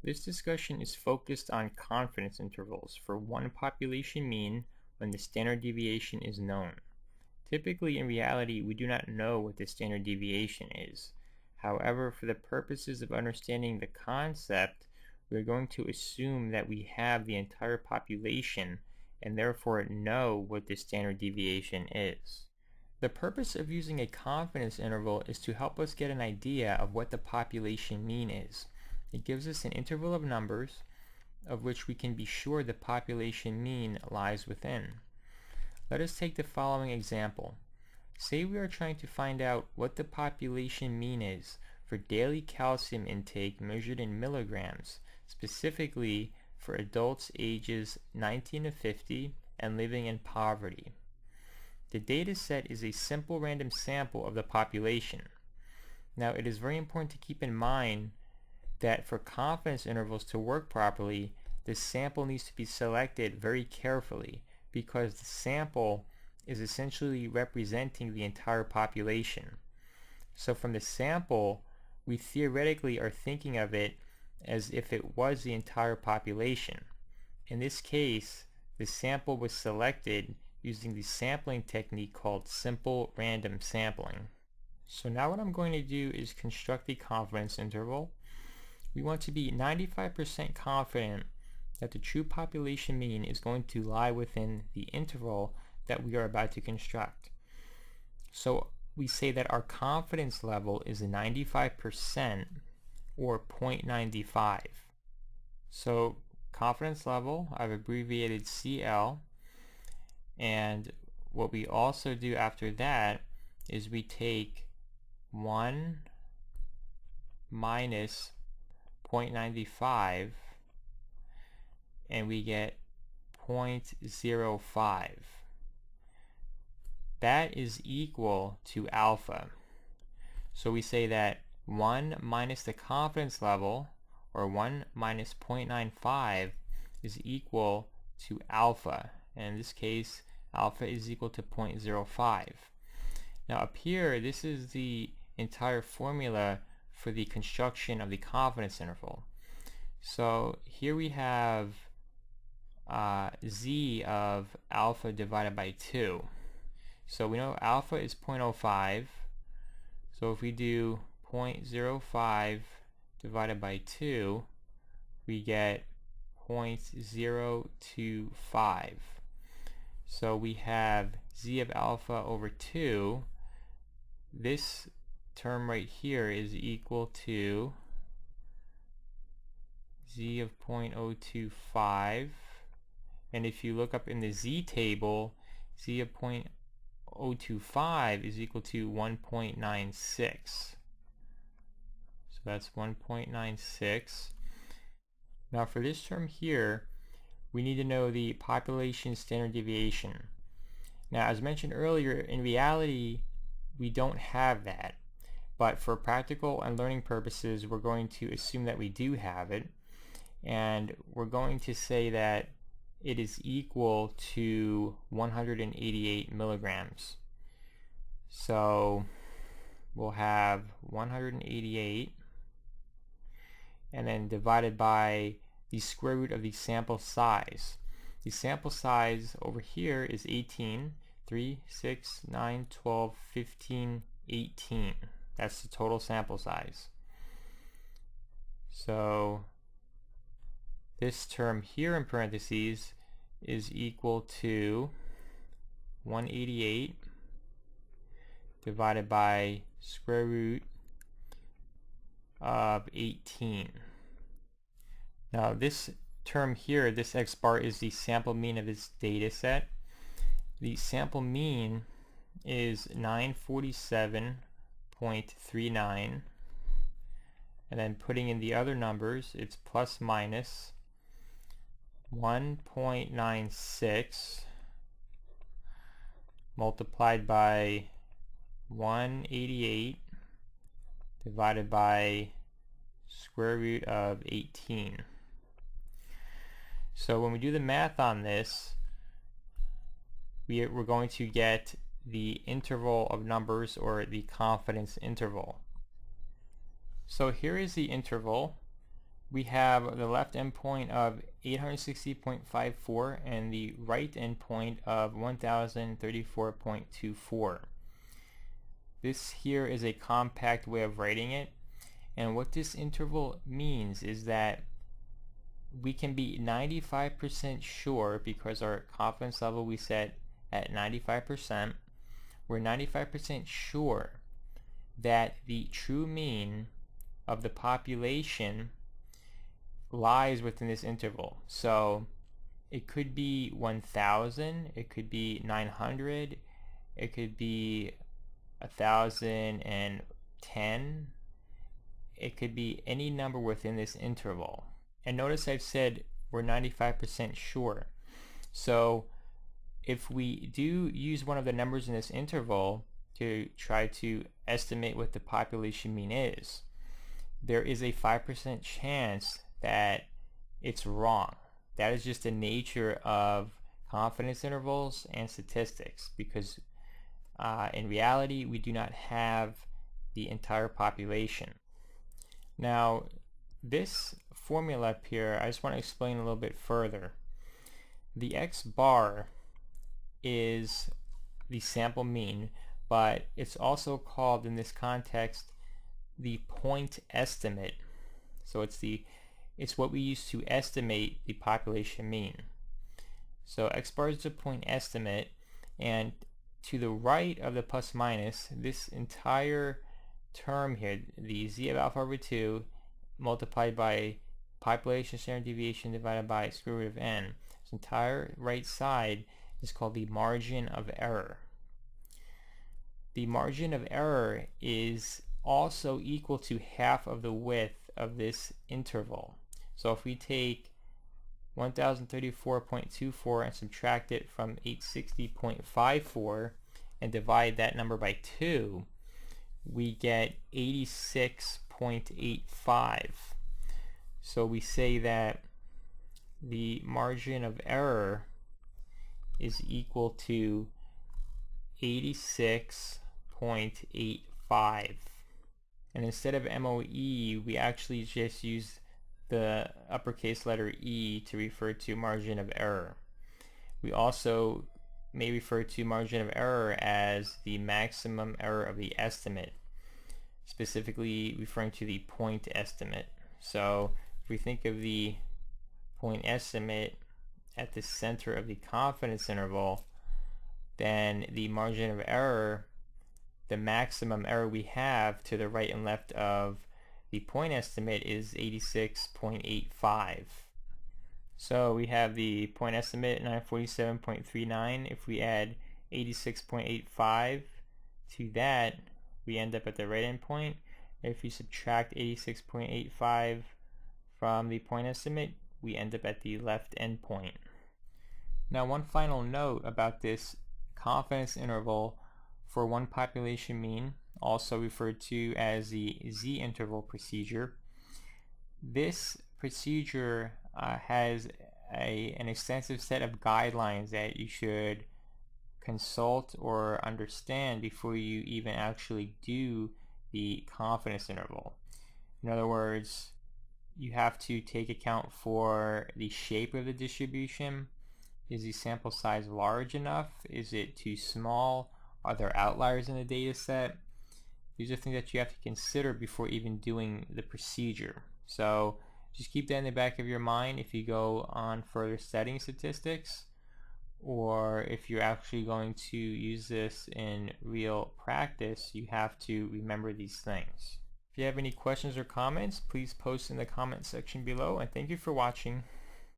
This discussion is focused on confidence intervals for one population mean when the standard deviation is known. Typically, in reality, we do not know what the standard deviation is. However, for the purposes of understanding the concept, we are going to assume that we have the entire population and therefore know what the standard deviation is. The purpose of using a confidence interval is to help us get an idea of what the population mean is. It gives us an interval of numbers of which we can be sure the population mean lies within. Let us take the following example. Say we are trying to find out what the population mean is for daily calcium intake measured in milligrams, specifically for adults ages 19 to 50 and living in poverty. The data set is a simple random sample of the population. Now, it is very important to keep in mind that for confidence intervals to work properly, the sample needs to be selected very carefully because the sample is essentially representing the entire population. So from the sample, we theoretically are thinking of it as if it was the entire population. In this case, the sample was selected using the sampling technique called simple random sampling. So now what I'm going to do is construct the confidence interval. We want to be 95% confident that the true population mean is going to lie within the interval that we are about to construct. So we say that our confidence level is 95% or 0.95. So confidence level, I've abbreviated CL, and what we also do after that is we take 1 minus 0.95 and we get 0.05. That is equal to alpha. So we say that 1 minus the confidence level, or 1 minus 0.95, is equal to alpha. And in this case, alpha is equal to 0.05. Now up here, this is the entire formula for the construction of the confidence interval. So here we have z of alpha divided by 2. So we know alpha is 0.05. So if we do 0.05 divided by 2, we get 0.025. So we have z of alpha over 2. This term right here is equal to z of 0.025. And if you look up in the z table, z of 0.025 is equal to 1.96. So that's 1.96. Now for this term here, we need to know the population standard deviation. Now, as mentioned earlier, in reality, we don't have that. But for practical and learning purposes, we're going to assume that we do have it. And we're going to say that it is equal to 188 milligrams. So we'll have 188 and then divided by the square root of the sample size. The sample size over here is 18, 3, 6, 9, 12, 15, 18. That's the total sample size. So this term here in parentheses is equal to 188 divided by square root of 18. Now this term here, this x bar, is the sample mean of this data set. The sample mean is 947.39, and then putting in the other numbers, it's plus minus 1.96 multiplied by 188 divided by square root of 18. So when we do the math on this, we're going to get the interval of numbers, or the confidence interval. So here is the interval. we have the left endpoint of 860.54 and the right endpoint of 1034.24. This here is a compact way of writing it, and what this interval means is that we can be 95% sure, because our confidence level we set at 95%, we're 95% sure that the true mean of the population lies within this interval. So it could be 1,000, it could be 900, it could be 1,010, it could be any number within this interval. And notice I've said we're 95% sure. So if we do use one of the numbers in this interval to try to estimate what the population mean is, there is a 5% chance that it's wrong. That is just the nature of confidence intervals and statistics, because in reality we do not have the entire population. Now this formula up here, I just want to explain a little bit further. The x bar is the sample mean, but it's also called in this context the point estimate. So it's what we use to estimate the population mean. So x bar is a point estimate, and to the right of the plus minus, this entire term here, the z of alpha over 2 multiplied by population standard deviation divided by square root of n. This entire right side is called the margin of error. The margin of error is also equal to half of the width of this interval. So if we take 1034.24 and subtract it from 860.54 and divide that number by 2, we get 86.85. So we say that the margin of error is equal to 86.85. And instead of MOE, we actually just use the uppercase letter E to refer to margin of error. We also may refer to margin of error as the maximum error of the estimate, specifically referring to the point estimate. So if we think of the point estimate at the center of the confidence interval, then the margin of error, the maximum error we have to the right and left of the point estimate, is 86.85. So we have the point estimate 947.39. If we add 86.85 to that, we end up at the right end point. If we subtract 86.85 from the point estimate, we end up at the left end point. Now one final note about this confidence interval for one population mean, also referred to as the z-interval procedure. This procedure has an extensive set of guidelines that you should consult or understand before you even actually do the confidence interval. In other words, you have to take account for the shape of the distribution. Is the sample size large enough? Is it too small? Are there outliers in the data set? These are things that you have to consider before even doing the procedure. So just keep that in the back of your mind if you go on further studying statistics, or if you're actually going to use this in real practice, you have to remember these things. If you have any questions or comments, please post in the comment section below, and thank you for watching.